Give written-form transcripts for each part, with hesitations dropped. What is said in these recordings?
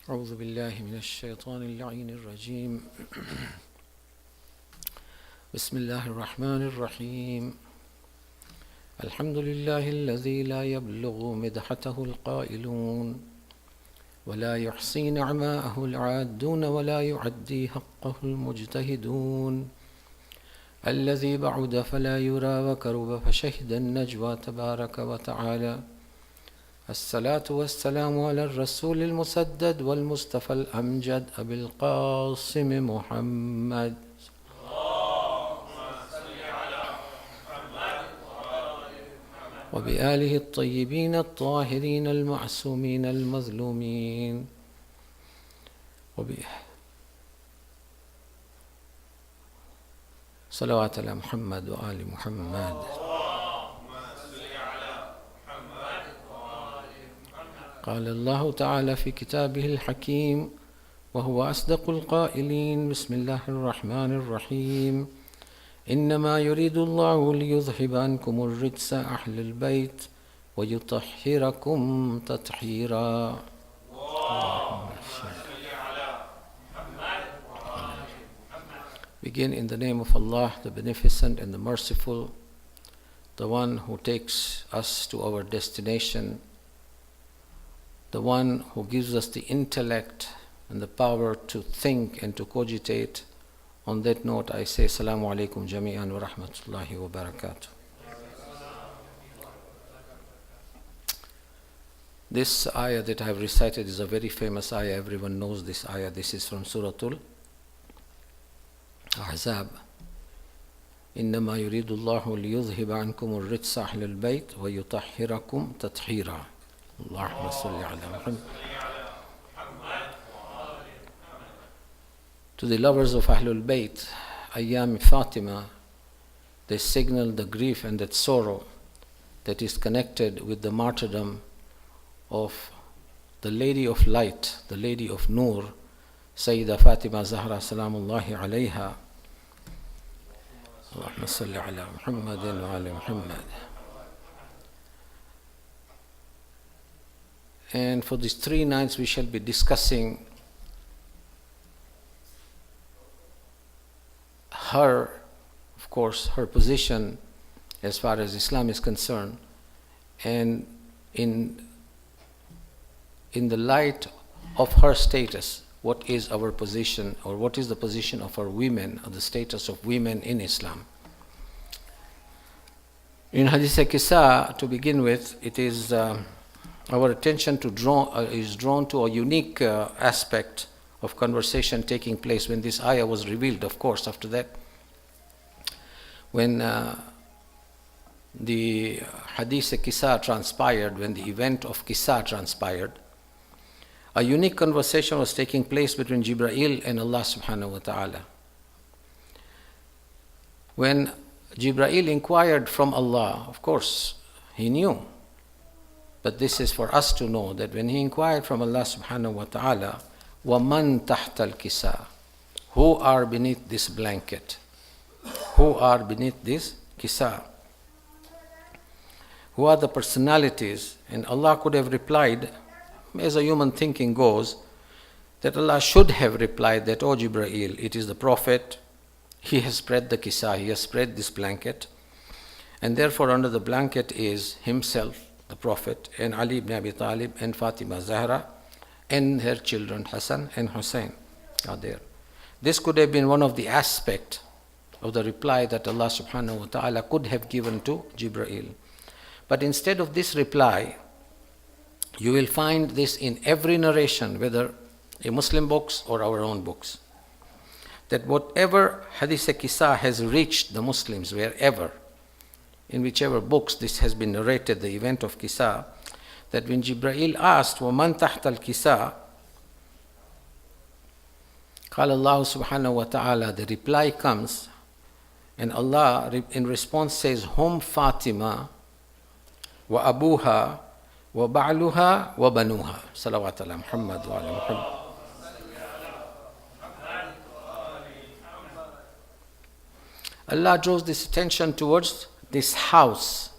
أعوذ بالله من الشيطان اللعين الرجيم بسم الله الرحمن الرحيم الحمد لله الذي لا يبلغ مدحته القائلون ولا يحصي نعماءه العادون ولا يعدي حقه المجتهدون الذي بعد فلا يرى وكرب فشهد النجوى تبارك وتعالى الصلاة والسلام على الرسول المسدد والمصطفى الأمجد أبي القاسم محمد وبآله الطيبين الطاهرين المعصومين المظلومين صلوات على محمد وآل محمد. قال الله تعالى في كتابه الحكيم وهو أصدق القائلين بسم الله الرحمن الرحيم إنما يريد الله ليذهب عنكم الرجس أهل البيت ويطهركم تطهيرا. Begin in the name of Allah, the Beneficent and the Merciful, the one who takes us to our destination, the one who gives us the intellect and the power to think and to cogitate. On that note, I say Assalamu alaikum jami'an wa rahmatullahi wa barakatuh. This ayah that I have recited is a very famous ayah. Everyone knows this ayah. This is from Surah Al-Ahzab. إنما يريد الله ليذهب عنكم الرجس أهل البيت ويطهركم تطهيرا. اللهم صل على محمد. To the lovers of Ahlul Bayt, Aayame Fatimiyya, they signal the grief and that sorrow that is connected with the martyrdom of the Lady of Light, the Lady of Noor, Sayyida Fatima Zahra Salamullahi alayha. Allahumma salli ala Muhammadin wa ala Muhammad. And for these 3 nights we shall be discussing her, of course, her position as far as Islam is concerned, and in the light of her status, what is our position, or what is the position of our women, or the status of women in Islam. In Hadith Qissa, to begin with, it is our attention is drawn to a unique aspect of conversation taking place when this ayah was revealed. Of course, after that, when the Hadith Qissa transpired, when the event of Qissa transpired, a unique conversation was taking place between Jibreel and Allah subhanahu wa ta'ala. When Jibreel inquired from Allah, of course, he knew. But this is for us to know that when he inquired from Allah subhanahu wa ta'ala, وَمَنْ تَحْتَ الْكِسَى, who are beneath this blanket? Who are beneath this kisa? Who are the personalities? And Allah could have replied, as a human thinking goes, that Allah should have replied that, O Jibreel, it is the Prophet, he has spread the kisa, he has spread this blanket, and therefore under the blanket is himself, the Prophet, and Ali ibn Abi Talib, and Fatima Zahra, and her children Hassan and Hussein are there. This could have been one of the aspects of the reply that Allah subhanahu wa ta'ala could have given to Jibreel. But instead of this reply, you will find this in every narration, whether a Muslim books or our own books, that whatever Hadith Qissa has reached the Muslims, wherever, in whichever books this has been narrated, the event of Qissa, that when Jibreel asked, وَمَنْ تَحْتَ الْكِسَى, قال Allah subhanahu wa ta'ala, the reply comes, and Allah in response says, Hum Fatima, wa abuha, wa ba'luha, wa banuha. Salawat ala Muhammad wa ala Muhammad. Allah draws this attention towards this house,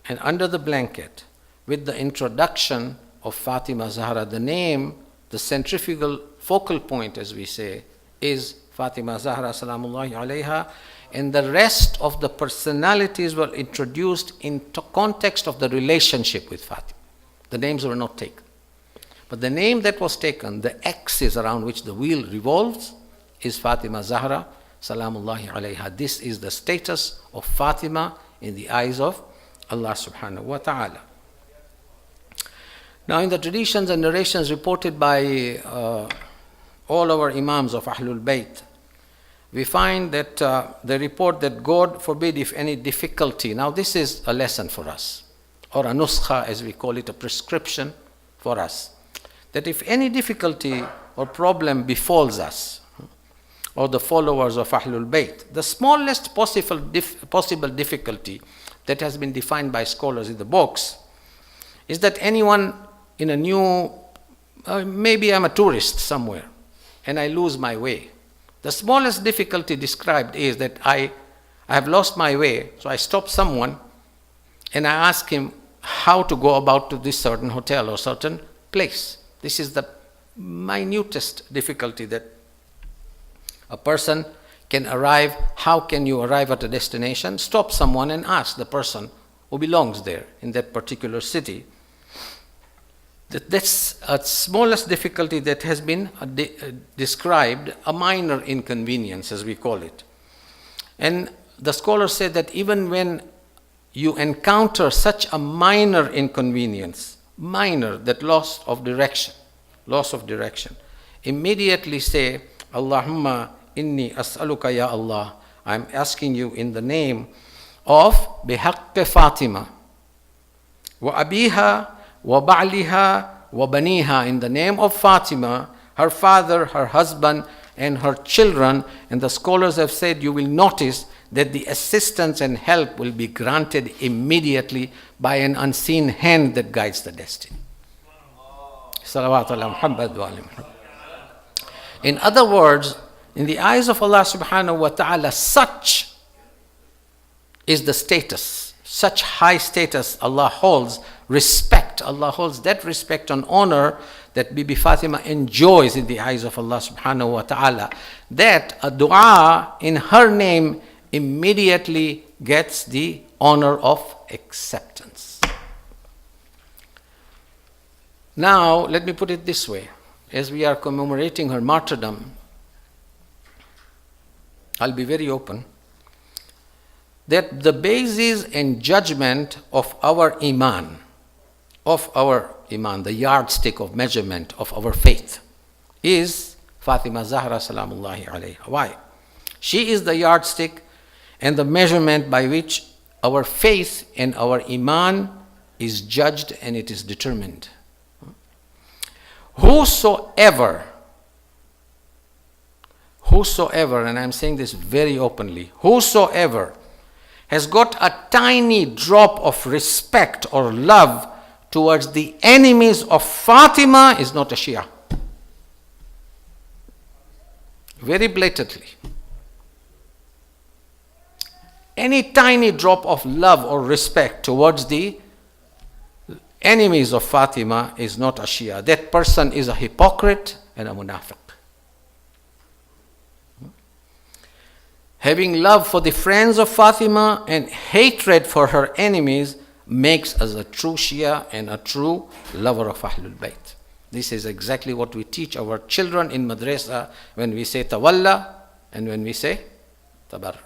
and under the blanket, with the introduction of Fatima Zahra, the name the centrifugal focal point, as we say, is Fatima Zahra Salamullahi alayha, and the rest of the personalities were introduced in context of the relationship with Fatima. The names were not taken. But the name that was taken, the axis around which the wheel revolves, is Fatima Zahra Salamullahi alayha. This is the status of Fatima in the eyes of Allah subhanahu wa ta'ala. Now, in the traditions and narrations reported by all our Imams of Ahlul Bayt, we find that they report that God forbid if any difficulty. Now, this is a lesson for us, or a nuskha, as we call it, a prescription for us. That if any difficulty or problem befalls us, or the followers of Ahlul Bayt, the smallest possible difficulty that has been defined by scholars in the books is that anyone in a new, maybe I'm a tourist somewhere and I lose my way. The smallest difficulty described is that I have lost my way, so I stop someone and I ask him how to go about to this certain hotel or certain place. This is the minutest difficulty that a person can arrive. How can you arrive at a destination? Stop someone and ask the person who belongs there in that particular city. That's a smallest difficulty that has been described, a minor inconvenience, as we call it. And the scholars say that even when you encounter such a minor inconvenience, that loss of direction, immediately say, Allahumma inni as'aluka ya Allah, I'm asking you in the name of bihaqqi Fatima, wa abiha, wa ba'liha, wa baniha, in the name of Fatima, her father, her husband, and her children. And the scholars have said you will notice that the assistance and help will be granted immediately by an unseen hand that guides the destiny. Salawat ala Muhammad wa ali Muhammad. In other words, in the eyes of Allah subhanahu wa ta'ala, such is the status, such high status Allah holds, respect. Allah holds that respect and honor that Bibi Fatima enjoys in the eyes of Allah subhanahu wa ta'ala, that a dua in her name immediately gets the honor of acceptance. Now, let me put it this way. As we are commemorating her martyrdom, I'll be very open, that the basis and judgment of our iman, the yardstick of measurement of our faith, is Fatima Zahra Salamullahi alayha. Why? She is the yardstick and the measurement by which our faith and our iman is judged and it is determined. Whosoever, and I'm saying this very openly, whosoever has got a tiny drop of respect or love towards the enemies of Fatima is not a Shia. Very blatantly. Any tiny drop of love or respect towards the enemies of Fatima is not a Shia. That person is a hypocrite and a munafiq. Having love for the friends of Fatima and hatred for her enemies makes us a true Shia and a true lover of Ahlul Bayt. This is exactly what we teach our children in madrasa when we say tawalla and when we say tabarra.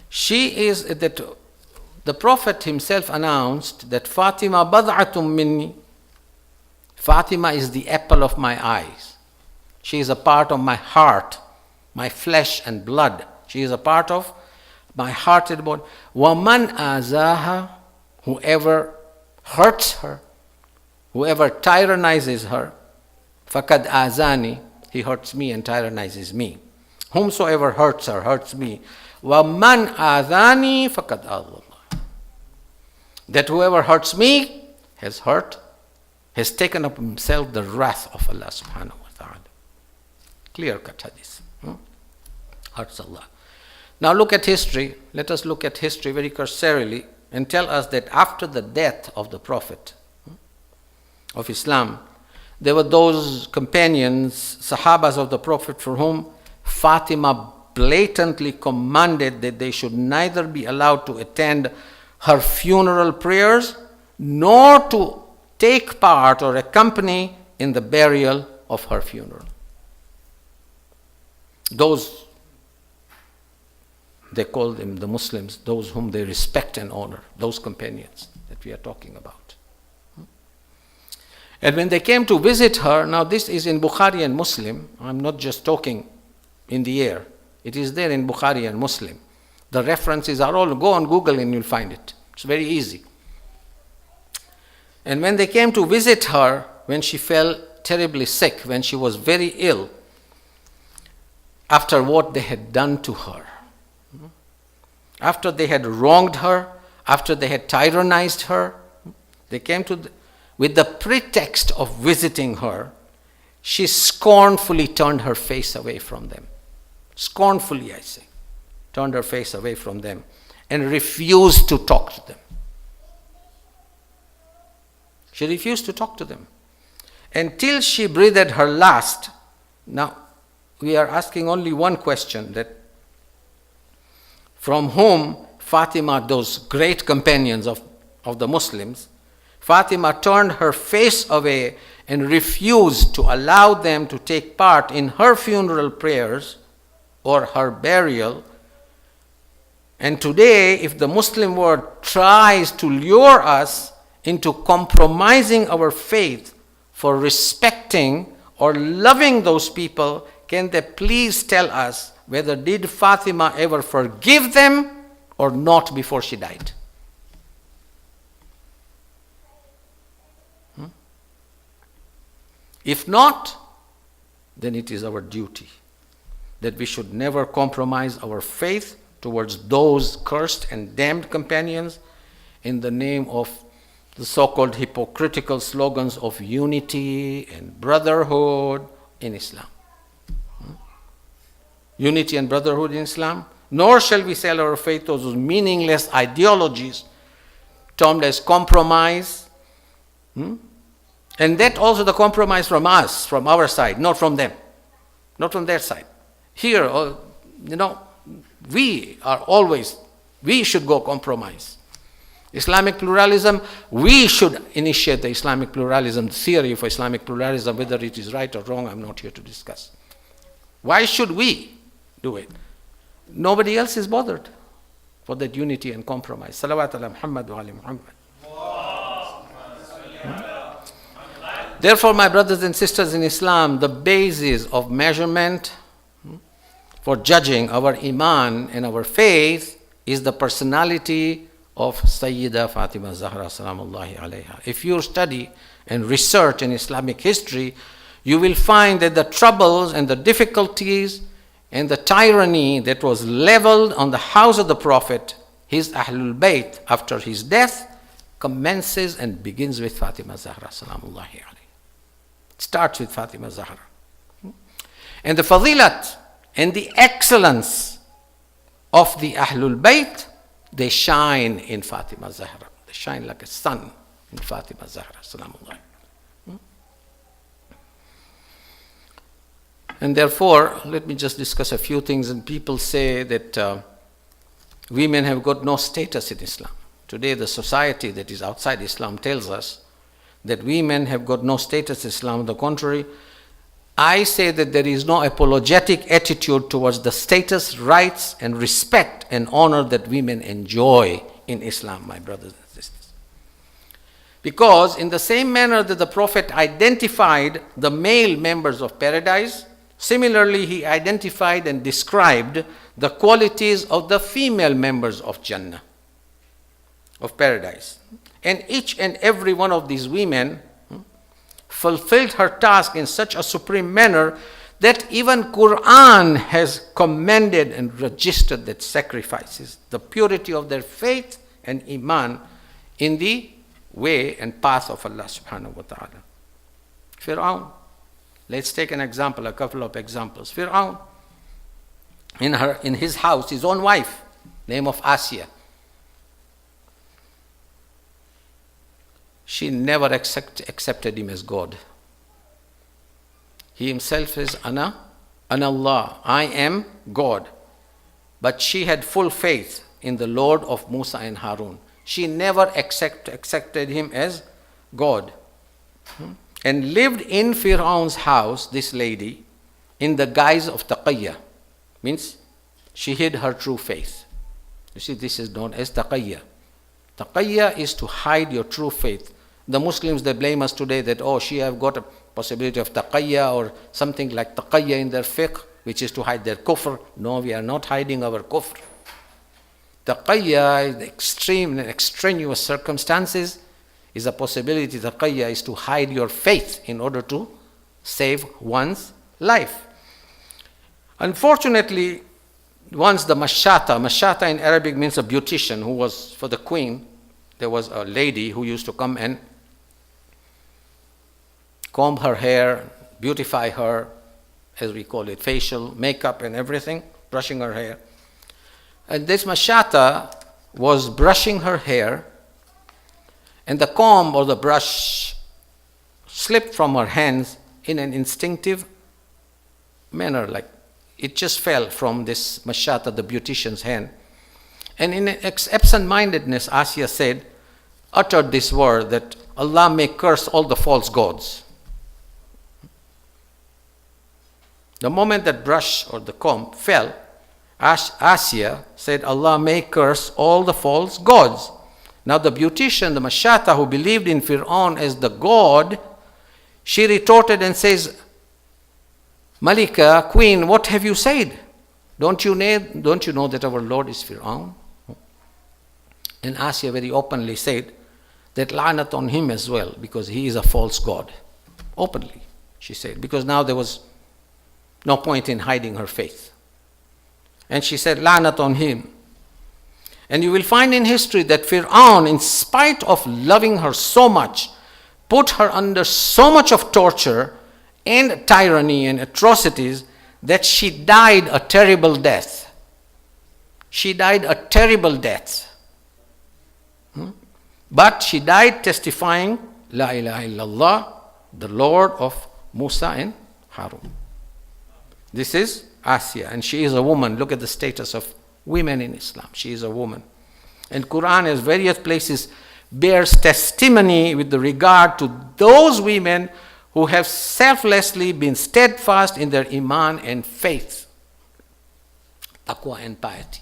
She is that the Prophet himself announced that Fatima bad'atum minni. Fatima is the apple of my eyes. She is a part of my heart, my flesh and blood. She is a part of my heart and body. وَمَنْ آزَاهَا, whoever hurts her, whoever tyrannizes her, فَقَدْ آزَانِ, he hurts me and tyrannizes me. Whomsoever hurts her, hurts me. وَمَنْ آذَانِ فَقَدْ آذَى اللَّهِ. That whoever hurts me has taken up himself the wrath of Allah subhanahu wa ta'ala. Clear cut hadith. Hurts Allah. Now look at history. Let us look at history very cursorily and tell us that after the death of the Prophet of Islam, there were those companions, Sahabas of the Prophet, for whom Fatima blatantly commanded that they should neither be allowed to attend her funeral prayers nor to take part or accompany in the burial of her funeral. Those, they call them the Muslims, those whom they respect and honor, those companions that we are talking about. And when they came to visit her, now this is in Bukhari and Muslim, I'm not just talking in the air, it is there in Bukhari and Muslim. The references are all, go on Google and you'll find it. It's very easy. And when they came to visit her, when she fell terribly sick, when she was very ill, after what they had done to her, after they had wronged her, after they had tyrannized her, they came to, with the pretext of visiting her, she scornfully turned her face away from them. Scornfully, I say, turned her face away from them and refused to talk to them. She refused to talk to them until she breathed her last. Now, we are asking only one question, that from whom Fatima, those great companions of the Muslims, Fatima turned her face away and refused to allow them to take part in her funeral prayers or her burial. And today, if the Muslim world tries to lure us into compromising our faith for respecting or loving those people, can they please tell us whether did Fatima ever forgive them or not before she died? If not, then it is our duty that we should never compromise our faith towards those cursed and damned companions in the name of the so-called hypocritical slogans of unity and brotherhood in Islam. Unity and brotherhood in Islam. Nor shall we sell our faith to those meaningless ideologies termed as compromise. And that also the compromise from us, from our side, not from them, not from their side. Here, we should go compromise. Islamic pluralism, we should initiate the Islamic pluralism, the theory of Islamic pluralism, whether it is right or wrong, I'm not here to discuss. Why should we do it? Nobody else is bothered for that unity and compromise. Salawat ala Muhammad wa ali Muhammad. Therefore, my brothers and sisters in Islam, the basis of measurement for judging our iman and our faith is the personality of Sayyida Fatima Zahra salamullahi alayha. If you study and research in Islamic history, you will find that the troubles and the difficulties and the tyranny that was leveled on the house of the Prophet, his Ahlul Bayt, after his death, commences and begins with Fatima Zahra salamullahi alayha. It starts with Fatima Zahra. And the fadilat and the excellence of the Ahlul Bayt, they shine in Fatima Zahra. They shine like a sun in Fatima Zahra salamullah. And therefore, let me just discuss a few things. And people say that women have got no status in Islam. Today, the society that is outside Islam tells us that women have got no status in Islam. On the contrary, I say that there is no apologetic attitude towards the status, rights, and respect and honor that women enjoy in Islam, my brothers and sisters. Because in the same manner that the Prophet identified the male members of paradise, similarly he identified and described the qualities of the female members of Jannah, of paradise. And each and every one of these women fulfilled her task in such a supreme manner that even Quran has commended and registered that sacrifices, the purity of their faith and iman in the way and path of Allah subhanahu wa ta'ala. Fir'aun, let's take an example, a couple of examples. Fir'aun, in his house, his own wife, name of ISIA, she never accepted him as God. He himself says, Ana Allah, I am God. But she had full faith in the Lord of Musa and Harun. She never accepted him as God. And lived in Fir'aun's house, this lady, in the guise of taqiyya. Means she hid her true faith. You see, this is known as taqiyya. Taqiyya is to hide your true faith. The Muslims, they blame us today that, oh, she have got a possibility of taqiyya or something like taqiyya in their fiqh, which is to hide their kufr. No, we are not hiding our kufr. Taqiyya is extreme and extraneous circumstances is a possibility. Taqiyya is to hide your faith in order to save one's life. Unfortunately, once the mashata in Arabic means a beautician who was for the queen. There was a lady who used to come and comb her hair, beautify her, as we call it, facial, makeup and everything, brushing her hair. And this mashata was brushing her hair, and the comb or the brush slipped from her hands in an instinctive manner, like it just fell from this mashata, the beautician's hand. And in absent-mindedness, Asiya said, uttered this word that Allah may curse all the false gods. The moment that brush or the comb fell, Asiya said, Allah may curse all the false gods. Now the beautician, the mashata, who believed in Fir'aun as the god, she retorted and says, Malika, queen, what have you said? Don't you know that our Lord is Fir'aun? And Asiya very openly said that la'nat on him as well, because he is a false god. Openly, she said, because now there was no point in hiding her faith. And she said, la'nat on him. And you will find in history that Fir'aun, in spite of loving her so much, put her under so much of torture and tyranny and atrocities that she died a terrible death. She died a terrible death. But she died testifying, La ilaha illallah, the Lord of Musa and Harun. This is Asiya, and she is a woman. Look at the status of women in Islam. She is a woman. And Quran, as various places, bears testimony with the regard to those women who have selflessly been steadfast in their iman and faith, taqwa and piety.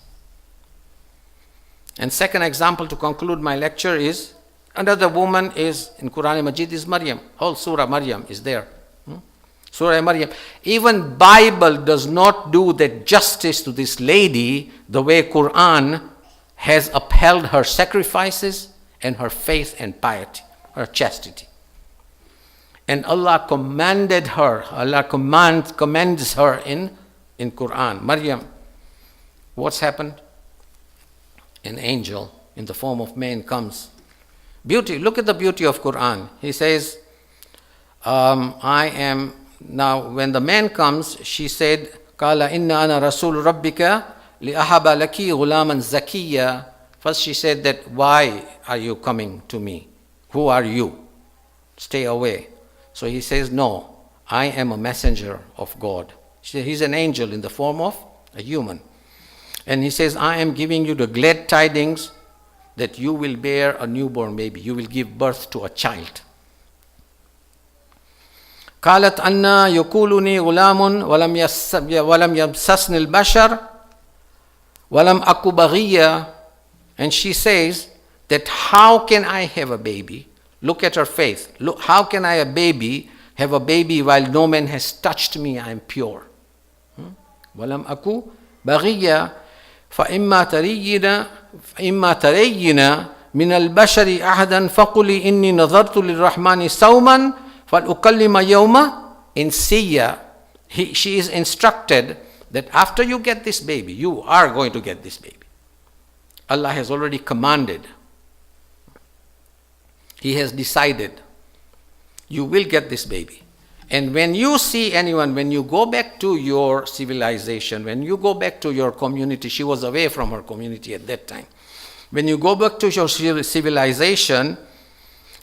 And second example to conclude my lecture is, another woman is, in Quran Majid, is Maryam. Whole Surah Maryam is there. Surah Maryam. Even Bible does not do the justice to this lady the way Quran has upheld her sacrifices and her faith and piety, her chastity. And Allah commanded her, Allah commands her in Quran. Maryam, what's happened? An angel in the form of man comes. Beauty, look at the beauty of Quran. He says, I am, now when the man comes, she said, Qala inna ana rasul rabbika li ahaba laki ghulaman zakiyya. First she said that, why are you coming to me? Who are you? Stay away. So he says, no, I am a messenger of God. He's an angel in the form of a human. And he says, I am giving you the glad tidings that you will bear a newborn baby. You will give birth to a child. قالت أن يقولني غلام ولم يمسسني البشر ولم أكو بغيا. And she says that how can I have a baby? Look at her faith. Look, how can I have a baby while no man has touched me? I am pure. ولم أكو بغيا فإما ترين من البشر أحدا فقولي إني نظرت للرحمن صوما فلأكلم يوم إنسيا. She is instructed that after you get this baby, you are going to get this baby. Allah has already commanded. He has decided you will get this baby. And when you see anyone, when you go back to your civilization, when you go back to your community, she was away from her community at that time. When you go back to your civilization,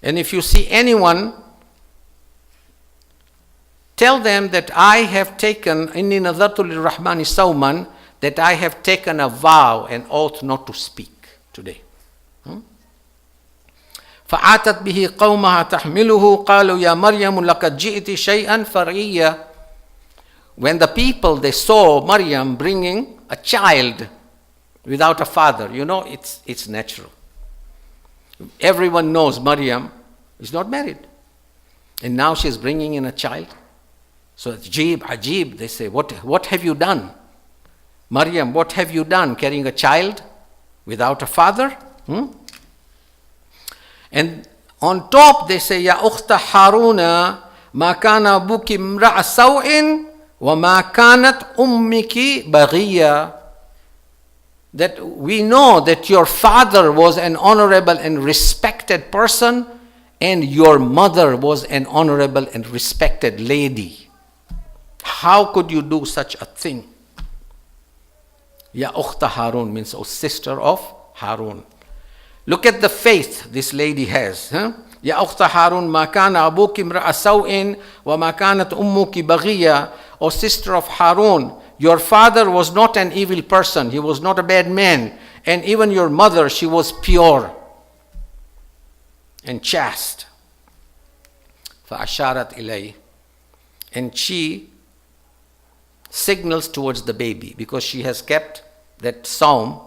and if you see anyone tell them that I have taken, inni nadartu lirrahmani sawman, that I have taken a vow, an oath not to speak today. فَعَاتَتْ بِهِ قَوْمَهَا تَحْمِلُهُ قَالُوا يَا مَرْيَمُ لَقَدْ جِئْتِ شَيْئًا فَرِيًّا. When the people, they saw Maryam bringing a child without a father, it's natural. Everyone knows Maryam is not married. And now she's bringing in a child. So it's ajib, they say, what have you done? Maryam, what have you done carrying a child without a father? And on top they say, Ya ukhta Haruna, ma kana abuki imra'a saw'in, wa ma kanat ummiki baghiya. That we know that your father was an honorable and respected person, and your mother was an honorable and respected lady. How could you do such a thing? Ya ukhta Harun means sister of Harun. Look at the faith this lady has. Ya ukhta Harun, ma kana abuki imra'a saw'in wa ma kanat ummuki baghiya. O sister of Harun, your father was not an evil person. He was not a bad man. And even your mother, she was pure and chaste. فَأَشَارَتْ إِلَيْهِ. And she signals towards the baby because she has kept that psalm,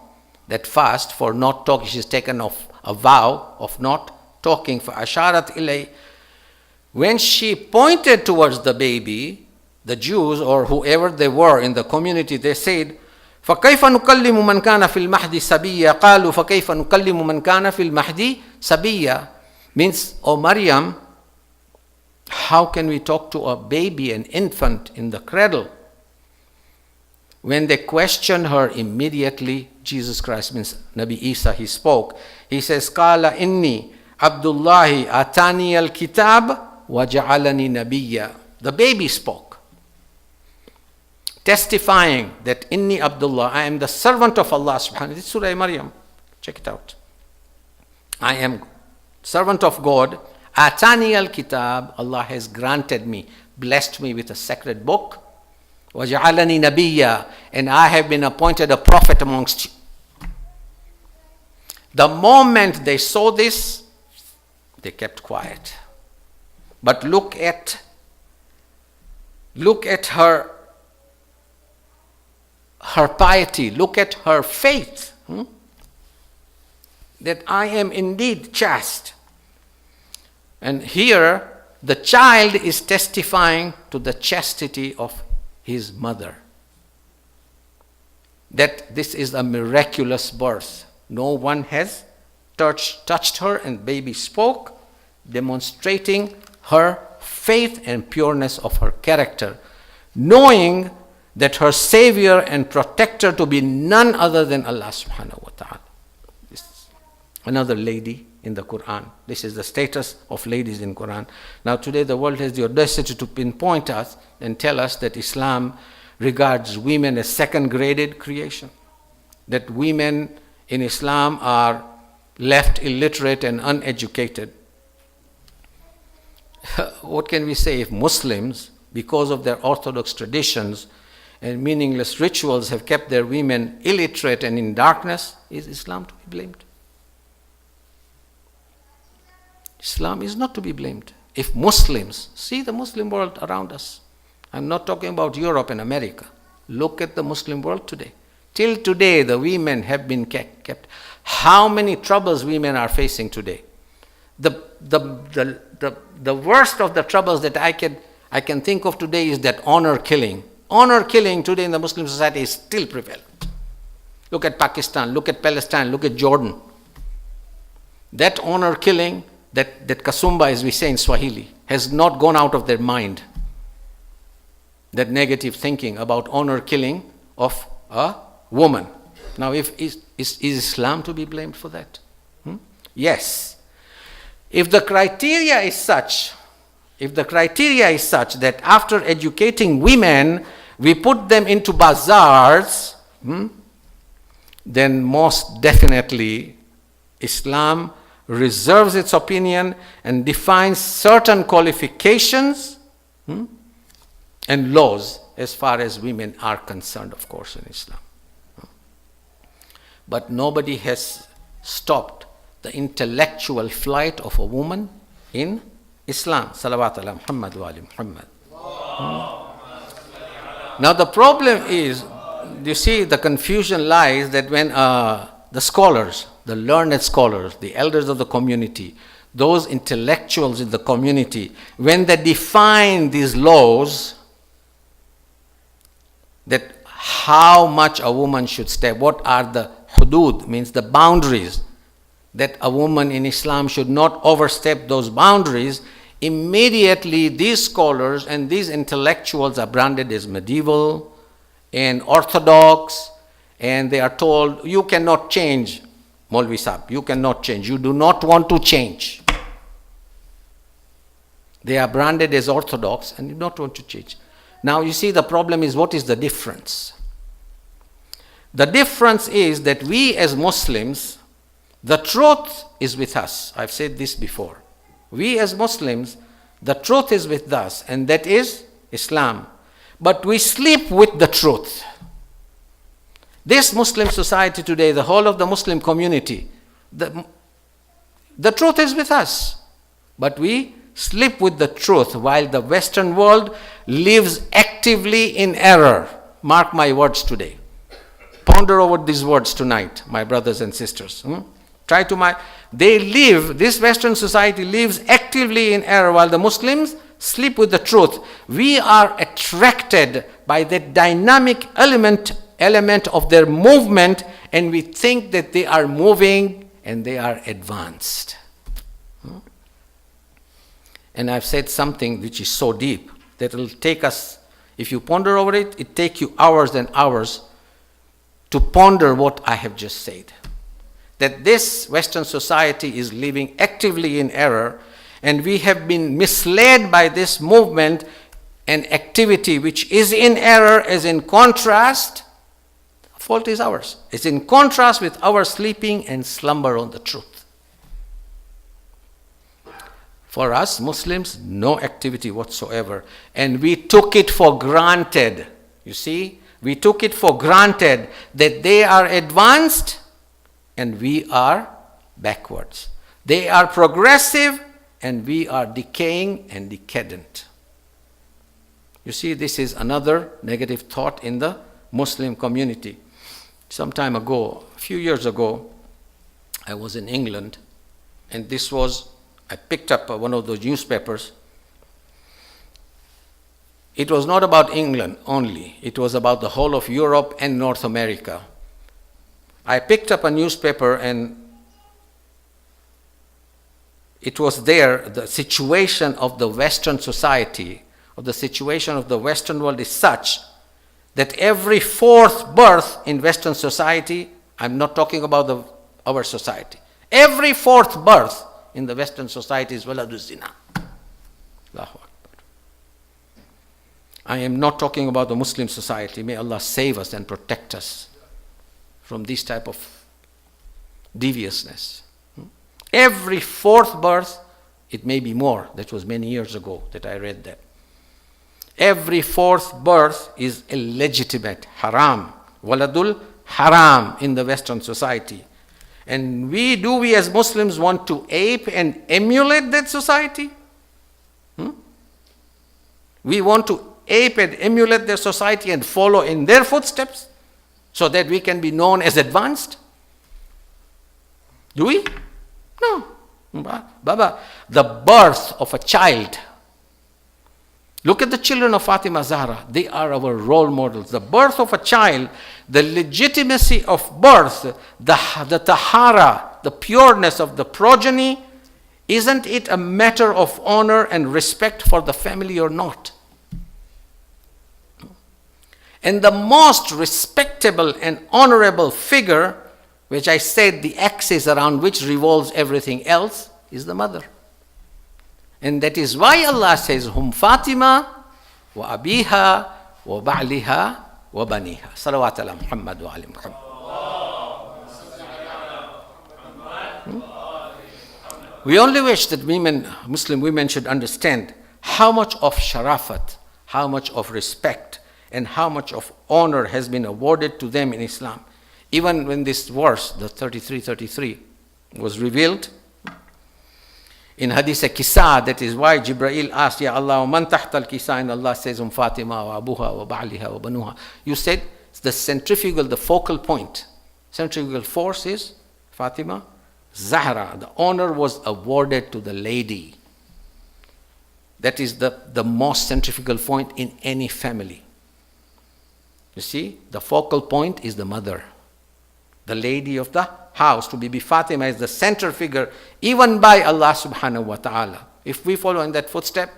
that fast for not talking. She's taken a vow of not talking. فَأَشَارَتْ إِلَيْهِ. When she pointed towards the baby, the Jews or whoever they were in the community, they said, فَكَيْفَ نُكَلِّمُ مَنْ كَانَ فِي الْمَحْدِ سَبِيًّا. قَالُوا فَكَيْفَ نُكَلِّمُ مَنْ كَانَ فِي الْمَحْدِ سَبِيًّا. Means, O Maryam, how can we talk to a baby, an infant in the cradle? When they questioned her immediately, Jesus Christ, means Nabi Isa, he spoke. He says, قَالَ إِنِّي عَبْدُ اللَّهِ آتَانِيَ الْكِتَابَ وَجَعَلَنِي نَبِيًّا. The baby spoke, testifying that Inni Abdullah, I am the servant of Allah subhanahu wa ta'ala. This is Surah Maryam. Check it out. I am servant of God. Atani al-kitab. Allah has granted me, blessed me with a sacred book. Waja'alani nabiyya. And I have been appointed a prophet amongst you. The moment they saw this, they kept quiet. But look at her piety, look at her faith, that I am indeed chaste. And here, the child is testifying to the chastity of his mother. That this is a miraculous birth. No one has touched her, and baby spoke, demonstrating her faith and pureness of her character, knowing that her savior and protector to be none other than Allah subhanahu wa ta'ala. This is another lady in the Quran. This is the status of ladies in Quran. Now today the world has the audacity to pinpoint us and tell us that Islam regards women as second-graded creation, that women in Islam are left illiterate and uneducated. What can we say if Muslims, because of their orthodox traditions and meaningless rituals, have kept their women illiterate and in darkness? Is Islam to be blamed? Islam is not to be blamed. If Muslims, see the Muslim world around us. I'm not talking about Europe and America. Look at the Muslim world today. Till today, the women have been kept. How many troubles women are facing today? The worst of the troubles that I can think of today is that honor killing. Honor killing today in the Muslim society is still prevalent. Look at Pakistan, look at Palestine, look at Jordan. That honor killing, that kasumba, as we say in Swahili, has not gone out of their mind. That negative thinking about honor killing of a woman. Now, is Islam to be blamed for that? Yes. If the criteria is such that after educating women, we put them into bazaars, then most definitely Islam reserves its opinion and defines certain qualifications and laws as far as women are concerned, of course, in Islam. But nobody has stopped the intellectual flight of a woman in Islam. Salawat ala Muhammad wa ali Muhammad. Now the problem is, you see, the confusion lies that when the scholars, the learned scholars, the elders of the community, those intellectuals in the community, when they define these laws, that how much a woman should step, what are the hudud, means the boundaries, that a woman in Islam should not overstep those boundaries, immediately these scholars and these intellectuals are branded as medieval and orthodox, and they are told, you cannot change, Maulvi Sahib, you cannot change, you do not want to change. They are branded as orthodox and do not want to change. Now you see, the problem is, what is the difference? The difference is that we as Muslims, the truth is with us. I've said this before. We as Muslims, the truth is with us, and that is Islam. But we sleep with the truth. This Muslim society today, the whole of the Muslim community, the truth is with us. But we sleep with the truth, while the Western world lives actively in error. Mark my words today. Ponder over these words tonight, my brothers and sisters. This Western society lives actively in error, while the Muslims sleep with the truth. We are attracted by the dynamic element of their movement, and we think that they are moving and they are advanced. And I've said something which is so deep that it will take us, if you ponder over it, it takes you hours and hours to ponder what I have just said. That this Western society is living actively in error, and we have been misled by this movement and activity which is in error, as in contrast, fault is ours. It's in contrast with our sleeping and slumber on the truth. For us Muslims, no activity whatsoever, and we took it for granted. You see, we took it for granted that they are advanced and we are backwards. They are progressive and we are decaying and decadent. You see, this is another negative thought in the Muslim community. Some time ago, a few years ago, I was in England, and I picked up one of those newspapers. It was not about England only, it was about the whole of Europe and North America. I picked up a newspaper, and it was there, the situation of the Western society, or the situation of the Western world is such that every fourth birth in Western society, I'm not talking about our society, every fourth birth in the Western society is waladu zina. Allahu Akbar. I am not talking about the Muslim society. May Allah save us and protect us from this type of deviousness. Every fourth birth, it may be more. That was many years ago that I read that. Every fourth birth is illegitimate, haram, waladul haram in the Western society. And we as Muslims want to ape and emulate that society? We want to ape and emulate their society and follow in their footsteps so that we can be known as advanced? Do we? No. Baba, the birth of a child. Look at the children of Fatima Zahra. They are our role models. The birth of a child, the legitimacy of birth, the tahara, the pureness of the progeny, isn't it a matter of honor and respect for the family or not? And the most respectable and honorable figure, which I said the axis around which revolves everything else, is the mother. And that is why Allah says, Hum Fatima wa abiha wa ba'liha wa baniha. Salawat ala Muhammad wa ali Muhammad. We only wish that Muslim women should understand how much of sharafat, how much of respect and how much of honor has been awarded to them in Islam. Even when this verse, the 33 was revealed, in Hadith Kisa, that is why Jibreel asked, Ya Allah, man tahta al-Kisa, and Allah says, Fatima wa abuha wa ba'liha wa banuha. You said the centrifugal, the focal point, centrifugal force is Fatima, Zahra. The honor was awarded to the lady. That is the most centrifugal point in any family. You see, the focal point is the mother, the lady of the house. To Bibi Fatima is the center figure, even by Allah subhanahu wa ta'ala. If we follow in that footstep,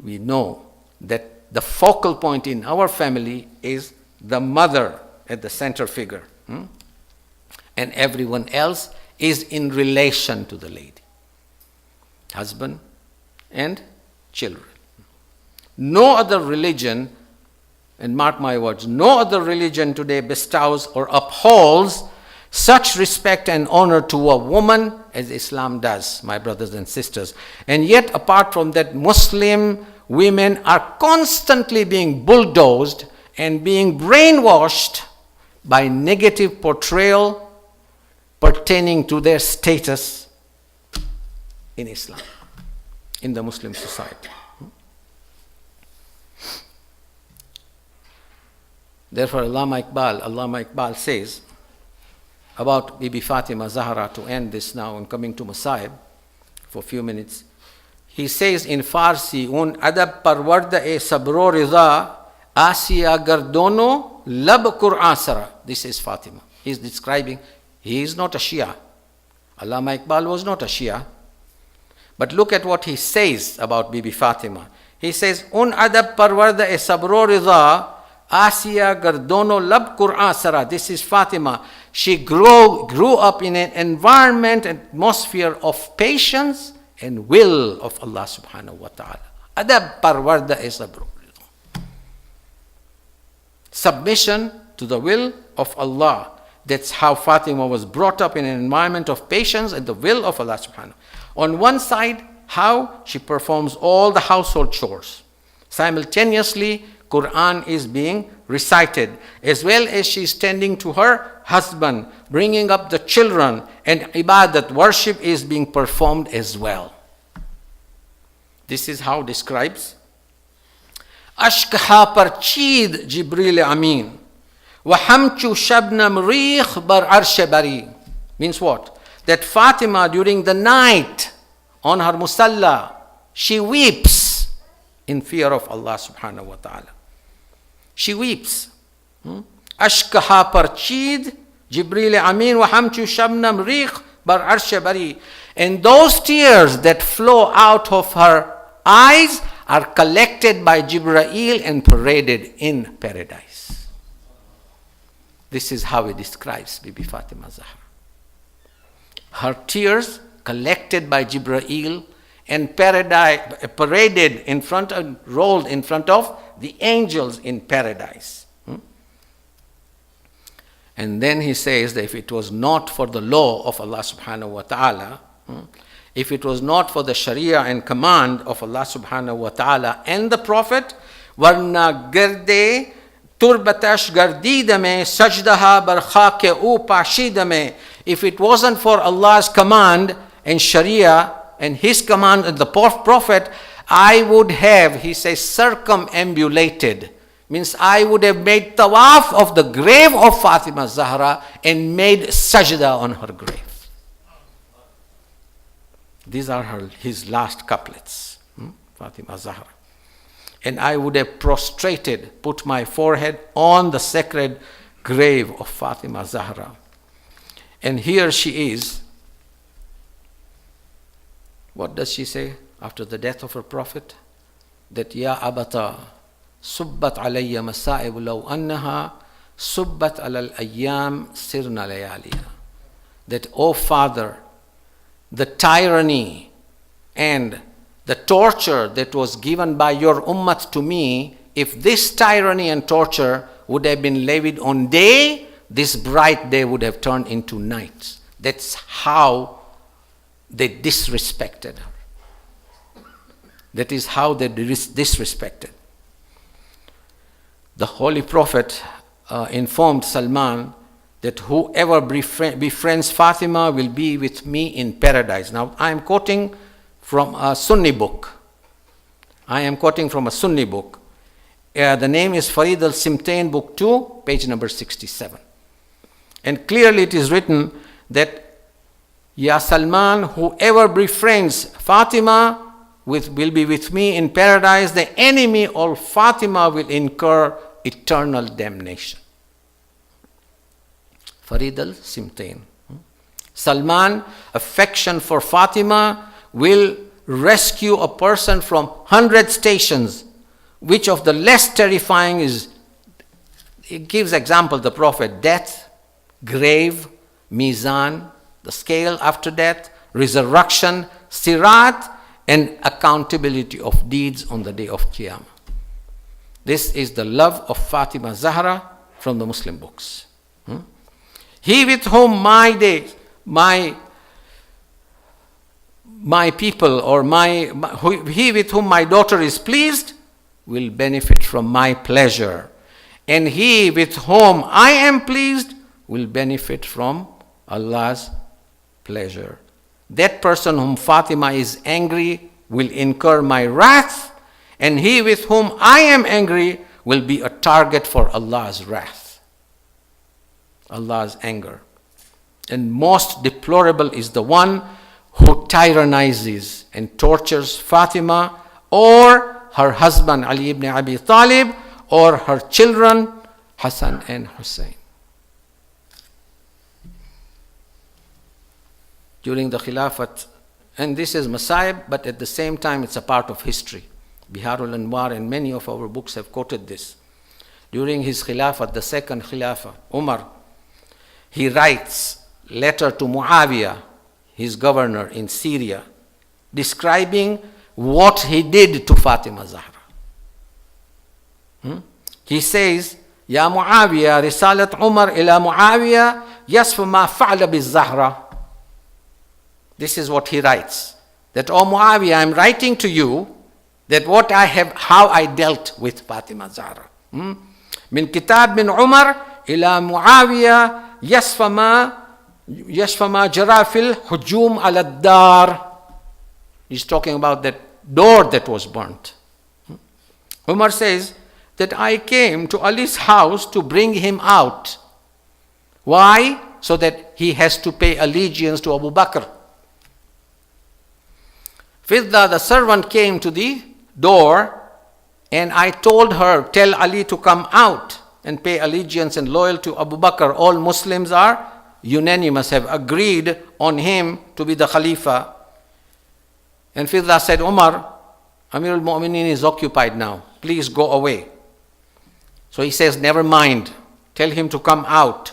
we know that the focal point in our family is the mother at the center figure. And everyone else is in relation to the lady. Husband and children. No other religion, and mark my words, no other religion today bestows or upholds such respect and honor to a woman as Islam does, my brothers and sisters. And yet, apart from that, Muslim women are constantly being bulldozed and being brainwashed by negative portrayal pertaining to their status in Islam, in the Muslim society. Therefore, Allama Iqbal says about Bibi Fatima Zahra, to end this now and coming to Masahib for a few minutes. He says in Farsi, Un adab parwarda e sabro riza Asiya gardono lab Qur'an sara. This is Fatima. He is describing, he is not a Shia. Allama Iqbal was not a Shia. But look at what he says about Bibi Fatima. He says, Un adab parwarda e sabro riza Asiya gardono lab Qur'an sara. This is Fatima. She grew up in an environment, atmosphere of patience and will of Allah subhanahu wa ta'ala. Adab parwarda e sabro. Submission to the will of Allah. That's how Fatima was brought up, in an environment of patience and the will of Allah subhanahu. On one side, how she performs all the household chores. Simultaneously, Quran is being recited, as well as she is tending to her husband, bringing up the children, and ibadat, worship, is being performed as well. This is how describes Ashkaha parchid Jibril Amin wa hamchu shabnam rikh bar arshe bari. Means what? That Fatima, during the night on her musalla, she weeps in fear of Allah subhanahu wa ta'ala. She weeps. Ashkaha parchid Jibril Amin wa hamchu shabnam rikh bar arshe bari. And those tears that flow out of her eyes are collected by Jibreel and paraded in paradise. This is how he describes Bibi Fatima Zahra. Her tears collected by Jibreel and paraded in front of, rolled in front of the angels in paradise. And then he says that if it was not for the law of Allah subhanahu wa ta'ala, if it was not for the Sharia and command of Allah subhanahu wa ta'ala and the Prophet, warna garde turbatash gardidame sajdaha bar khake u pashidame. If it wasn't for Allah's command and Sharia and His command and the Prophet, I would have, he says, circumambulated. Means I would have made tawaf of the grave of Fatima Zahra and made sajda on her grave. These are his last couplets, Fatima Zahra. And I would have prostrated, put my forehead on the sacred grave of Fatima Zahra. And here she is. What does she say after the death of her Prophet? That Ya Abata, subbat alayya masa'ib law annaha subbat alal ayyam sirna layaliya. That, O Father, the tyranny and the torture that was given by your ummah to me, if this tyranny and torture would have been levied on day, this bright day would have turned into night. That's how they disrespected her. That is how they disrespected. The Holy Prophet informed Salman that whoever befriends Fatima will be with me in paradise. Now, I am quoting from a Sunni book. The name is Farid al-Simtain, book 2, page number 67. And clearly it is written that, Ya Salman, whoever befriends Fatima will be with me in paradise. The enemy of Fatima will incur eternal damnation. Farid al-Simtain. Salman, affection for Fatima will rescue a person from 100 stations. Which of the less terrifying is, it gives example, the Prophet, death, grave, mizan, the scale after death, resurrection, sirat, and accountability of deeds on the day of Qiyamah. This is the love of Fatima Zahra from the Muslim books. He with whom my people, or he with whom my daughter is pleased, will benefit from my pleasure. And he with whom I am pleased will benefit from Allah's pleasure. That person whom Fatima is angry will incur my wrath, and he with whom I am angry will be a target for Allah's wrath, Allah's anger. And most deplorable is the one who tyrannizes and tortures Fatima, or her husband Ali ibn Abi Talib, or her children Hassan and Hussein. During the Khilafat, and this is Masaib, but at the same time it's a part of history. Biharul Anwar and many of our books have quoted this. During his Khilafat, the second Khilafah, Umar, he writes letter to Muawiyah, his governor in Syria, describing what he did to Fatima Zahra. He says, Ya Muawiyah, Risalat Umar ila Muawiyah, yasfa ma fa'ala biz-Zahra. This is what he writes. That, O Muawiyah, I am writing to you that how I dealt with Fatima Zahra. Min kitab min Umar ila Muawiyah, yasfa ma jara fil hujum ala dar. He's talking about that door that was burnt. Umar says that I came to Ali's house to bring him out. Why? So that he has to pay allegiance to Abu Bakr. Fidda, the servant, came to the door, and I told her, tell Ali to come out and pay allegiance and loyalty to Abu Bakr. All Muslims are unanimous, have agreed on him to be the Khalifa. And Fidda said, Umar, Amir al-Mu'minin is occupied now. Please go away. So he says, never mind. Tell him to come out.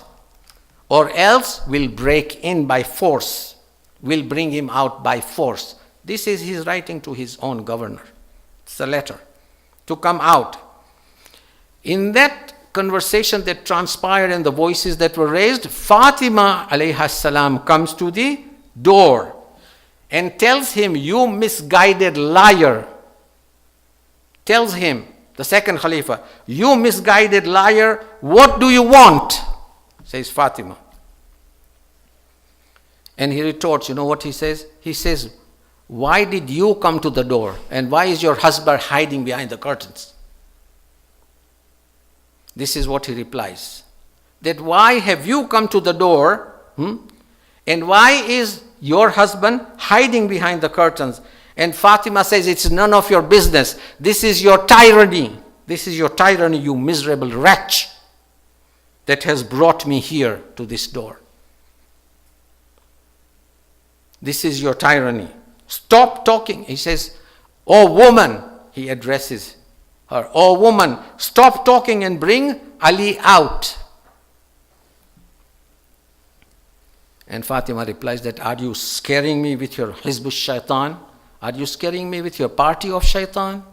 Or else we'll break in by force. We'll bring him out by force. This is his writing to his own governor. It's a letter. To come out. In that conversation that transpired and the voices that were raised, Fatima alayha salam comes to the door and tells him, you misguided liar. Tells him, the second Khalifa, you misguided liar, what do you want? Says Fatima. And he retorts, you know what he says? He says, why did you come to the door? And why is your husband hiding behind the curtains? This is what he replies. That why have you come to the door? And why is your husband hiding behind the curtains? And Fatima says, it's none of your business. This is your tyranny. This is your tyranny, you miserable wretch, that has brought me here to this door. This is your tyranny. Stop talking. He says, oh woman, he addresses her. Oh woman, stop talking and bring Ali out. And Fatima replies that, are you scaring me with your Hizb shaitan? Are you scaring me with your party of shaitan?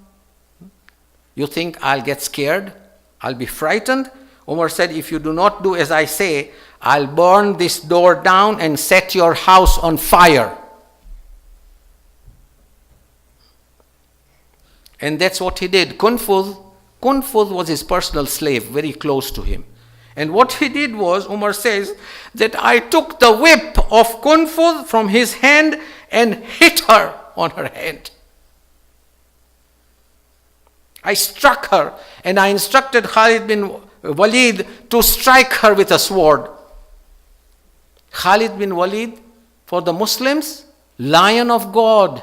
You think I'll get scared? I'll be frightened? Umar said, if you do not do as I say, I'll burn this door down and set your house on fire. And that's what he did. Kunfuz was his personal slave, very close to him. And what he did was, Umar says, that I took the whip of Kunfuz from his hand and hit her on her head. I struck her, and I instructed Khalid bin Walid to strike her with a sword. Khalid bin Walid, for the Muslims, lion of God.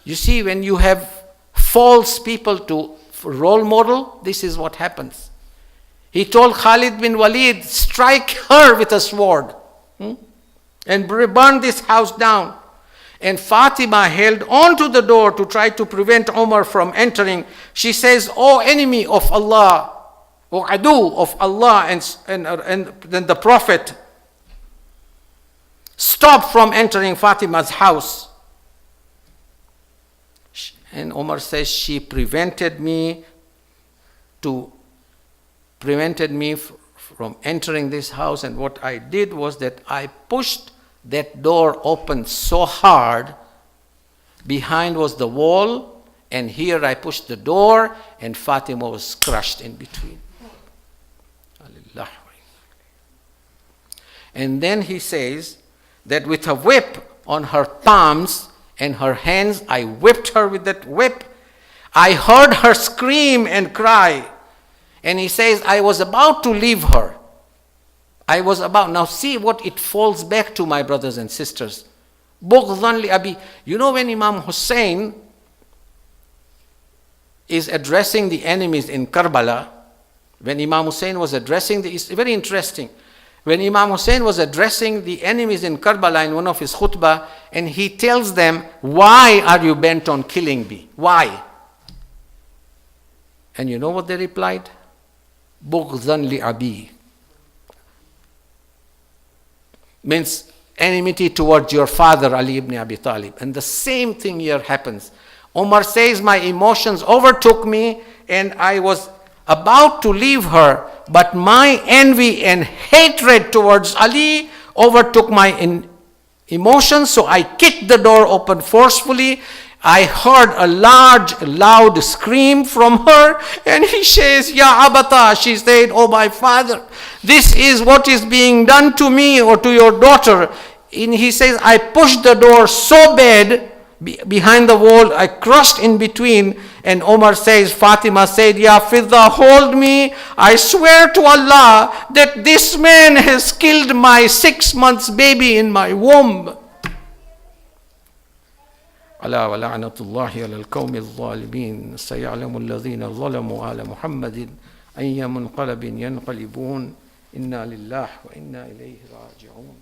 You see, when you have false people to role model, this is what happens. He told Khalid bin Walid, strike her with a sword and burn this house down. And Fatima held on to the door to try to prevent Umar from entering. She says, "O enemy of Allah, O adu of Allah and then the Prophet, stop from entering Fatima's house." And Umar says, she prevented me from entering this house, and what I did was that I pushed that door open so hard. Behind was the wall, and here I pushed the door, and Fatima was crushed in between. And then he says that with a whip on her palms and her hands, I whipped her with that whip. I heard her scream and cry. And he says, I was about to leave her. Now see what it falls back to, my brothers and sisters. Bughdan li abi. You know, when Imam Hussein is addressing the enemies in Karbala, when Imam Hussein was addressing it's very interesting. When Imam Hussein was addressing the enemies in Karbala in one of his khutbah, and he tells them, why are you bent on killing me? Why? And you know what they replied? Bughdan li abi. Means enmity towards your father, Ali ibn Abi Talib. And the same thing here happens. Umar says, my emotions overtook me and I was about to leave her, but my envy and hatred towards Ali overtook my emotions, so I kicked the door open forcefully. I heard a large, loud scream from her, and he says, Ya Abata, she said, oh my father, this is what is being done to me or to your daughter. And he says, I pushed the door so bad behind the wall, I crushed in between. And Omar says, Fatima said, Ya Fidda, hold me. I swear to Allah that this man has killed my 6 months baby in my womb. ألا ولعنة الله على القوم الظالمين سيعلم الذين ظلموا على محمد أي منقلب ينقلبون إنا لله وإنا إليه راجعون.